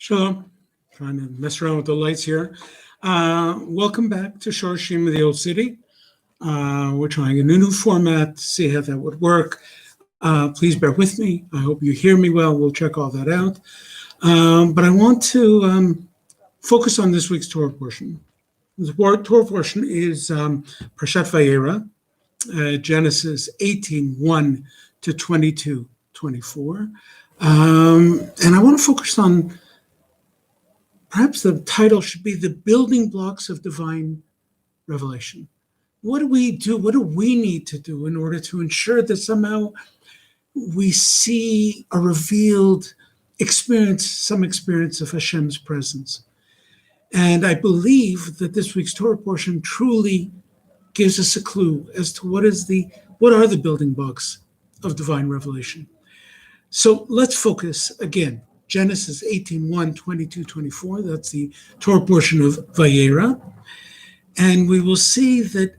Shalom. Trying to mess around with the lights here. Welcome back to Shorshim of the Old City. We're trying a new format to see how that would work. Please bear with me. I hope you hear me well. We'll check all that out. But I want to focus on this week's Torah portion. The Torah portion is Parshat Vayeira, Genesis 18:1 to 22:24. And I want to focus on, perhaps the title should be The Building Blocks of Divine Revelation. What do we do? What do we need to do in order to ensure that somehow we see a revealed experience, some experience of Hashem's presence? And I believe that this week's Torah portion truly gives us a clue as to what are the building blocks of divine revelation. So let's focus again. Genesis 18:1, 22-24, that's the Torah portion of Vayeira. And we will see that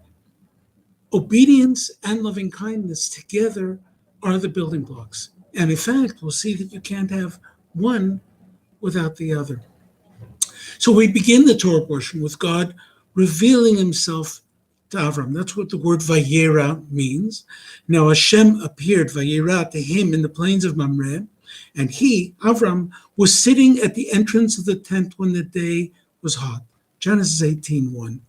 obedience and loving kindness together are the building blocks. And in fact, we'll see that you can't have one without the other. So we begin the Torah portion with God revealing himself to Avram. That's what the word Vayeira means. Now Hashem appeared, Vayeira, to him in the plains of Mamre. And he, Avram, was sitting at the entrance of the tent when the day was hot. Genesis 18:1.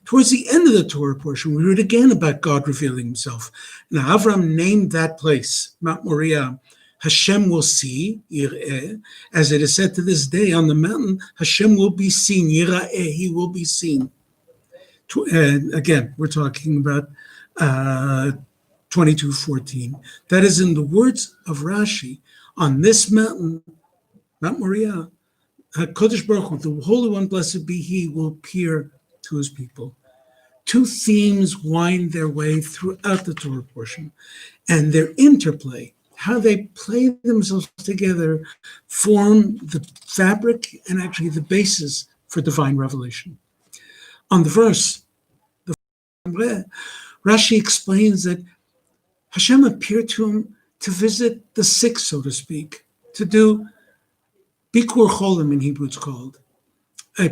Towards the end of the Torah portion, we read again about God revealing himself. Now, Avram named that place, Mount Moriah, Hashem will see, Yir'eh, as it is said to this day on the mountain, Hashem will be seen, Yir'eh, he will be seen. And again, we're talking about 22:14. That is in the words of Rashi, on this mountain, Mount Moriah, HaKadosh Baruch Hu, the Holy One, blessed be he, will appear to his people. Two themes wind their way throughout the Torah portion, and their interplay, how they play themselves together, form the fabric and actually the basis for divine revelation. On the verse, Rashi explains that Hashem appeared to him to visit the sick, so to speak, to do Bikur Cholim in Hebrew it's called,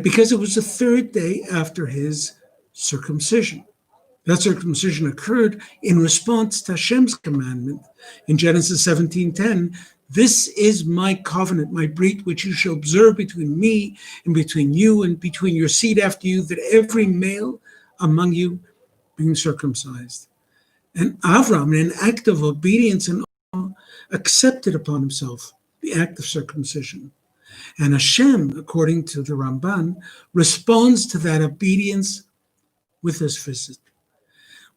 because it was the third day after his circumcision. That circumcision occurred in response to Hashem's commandment in Genesis 17:10. This is my covenant, my brit, which you shall observe between me and between you and between your seed after you, that every male among you being circumcised. And Avram, in an act of obedience and awe, accepted upon himself the act of circumcision. And Hashem, according to the Ramban, responds to that obedience with this visit.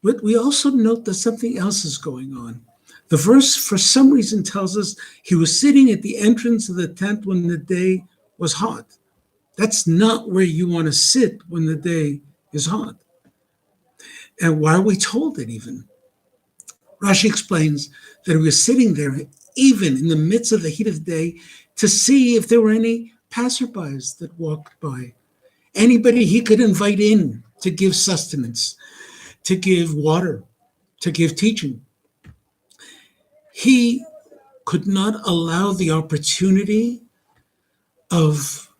But we also note that something else is going on. The verse, for some reason, tells us he was sitting at the entrance of the tent when the day was hot. That's not where you want to sit when the day is hot. And why are we told it even? Rashi explains that he was sitting there even in the midst of the heat of the day to see if there were any passerbys that walked by. Anybody he could invite in to give sustenance, to give water, to give teaching. He could not allow the opportunity of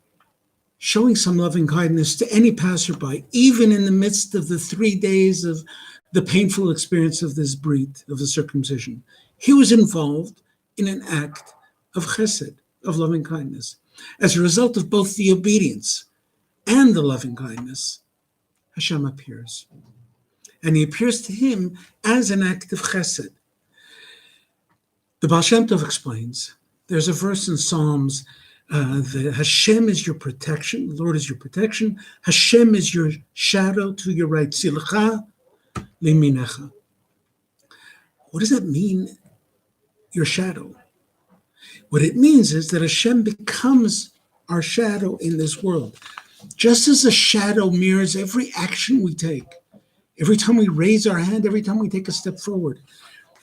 showing some loving kindness to any passerby, even in the midst of the 3 days of the painful experience of this brit, of the circumcision. He was involved in an act of chesed, of loving kindness. As a result of both the obedience and the loving kindness, Hashem appears. And he appears to him as an act of chesed. The Baal Shem Tov explains, there's a verse in Psalms, that Hashem is your protection, the Lord is your protection, Hashem is your shadow to your right, Silcha liminecha. What does that mean, your shadow? What it means is that Hashem becomes our shadow in this world. Just as a shadow mirrors every action we take, every time we raise our hand, every time we take a step forward,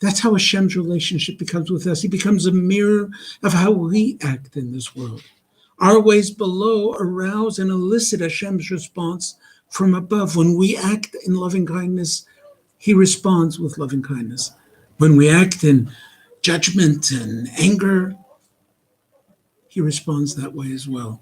that's how Hashem's relationship becomes with us. He becomes a mirror of how we act in this world. Our ways below arouse and elicit Hashem's response from above. When we act in loving kindness, he responds with loving kindness. When we act in judgment and anger, he responds that way as well.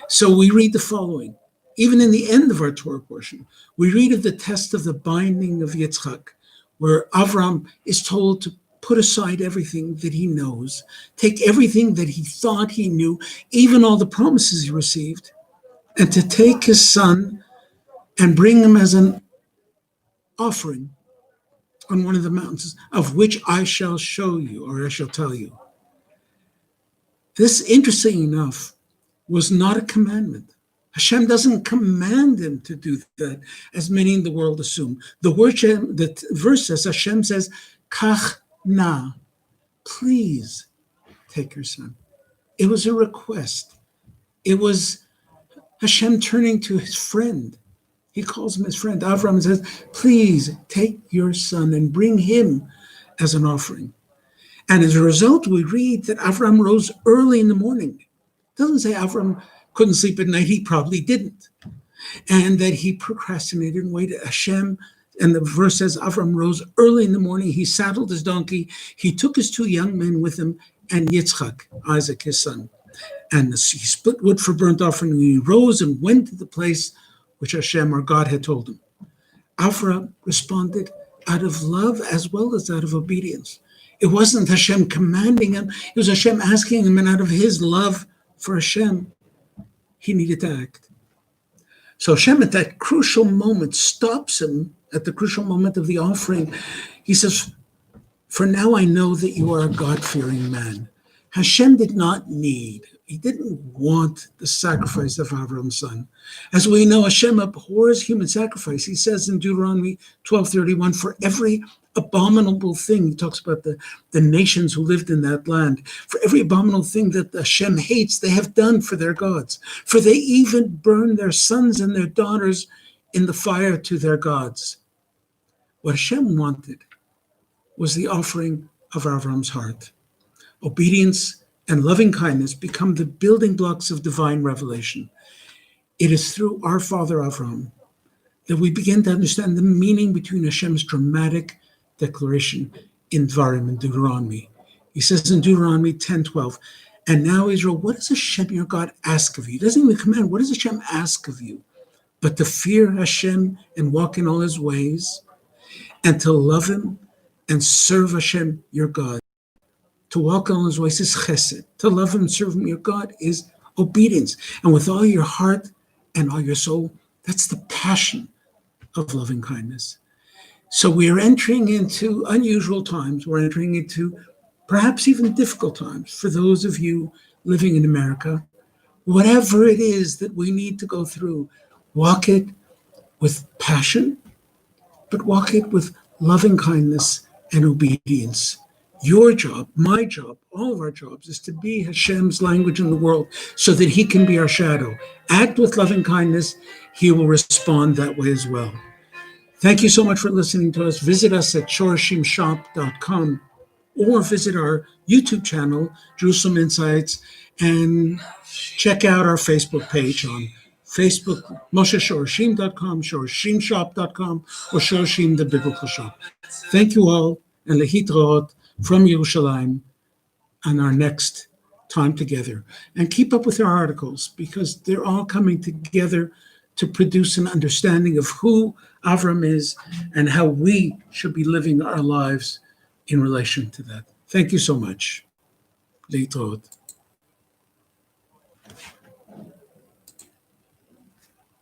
So we read the following. Even in the end of our Torah portion, we read of the test of the binding of Yitzchak, where Avram is told to put aside everything that he knows, take everything that he thought he knew, even all the promises he received, and to take his son and bring him as an offering on one of the mountains, of which I shall show you, or I shall tell you. This, interesting enough, was not a commandment. Hashem doesn't command him to do that, as many in the world assume. The verse says, Hashem says, Kach na, please take your son. It was a request. It was Hashem turning to his friend. He calls him his friend. Avram says, please take your son and bring him as an offering. And as a result, we read that Avram rose early in the morning. It doesn't say Avram couldn't sleep at night. He probably didn't. And that he procrastinated and waited. Hashem, and the verse says, Avram rose early in the morning. He saddled his donkey. He took his 2 young men with him and Yitzchak, Isaac, his son. And he split wood for burnt offering. And he rose and went to the place which Hashem, or God, had told him. Avram responded out of love as well as out of obedience. It wasn't Hashem commanding him. It was Hashem asking him, and out of his love for Hashem, he needed to act. So Hashem, at that crucial moment, stops him at the crucial moment of the offering. He says, for now I know that you are a God-fearing man. Hashem did not need, he didn't want the sacrifice of Avram's son. As we know, Hashem abhors human sacrifice. He says in Deuteronomy 12:31, for every abominable thing, he talks about the nations who lived in that land, for every abominable thing that Hashem hates, they have done for their gods. For they even burn their sons and their daughters in the fire to their gods. What Hashem wanted was the offering of Avram's heart. Obedience and loving kindness become the building blocks of divine revelation. It is through our father Avram that we begin to understand the meaning between Hashem's dramatic declaration in Dvarim and Deuteronomy. He says in Deuteronomy 10:12, and now Israel, what does Hashem your God ask of you? He doesn't even command, what does Hashem ask of you? But to fear Hashem and walk in all his ways, and to love him and serve Hashem your God. To walk in all his ways is chesed. To love him and serve him your God is obedience. And with all your heart and all your soul, that's the passion of loving kindness. So we are entering into unusual times. We're entering into perhaps even difficult times for those of you living in America. Whatever it is that we need to go through, walk it with passion, but walk it with loving kindness and obedience. Your job, my job, all of our jobs is to be Hashem's language in the world so that he can be our shadow. Act with loving kindness, he will respond that way as well. Thank you so much for listening to us. Visit us at shorashimshop.com or visit our YouTube channel, Jerusalem Insights, and check out our Facebook page on Facebook, mosheshorashim.com, shorashimshop.com, or Shorashim, the Biblical Shop. Thank you all, and lehitraot from Yerushalayim on our next time together. And keep up with our articles, because they're all coming together to produce an understanding of who Avram is and how we should be living our lives in relation to that. Thank you so much. Lehitraot.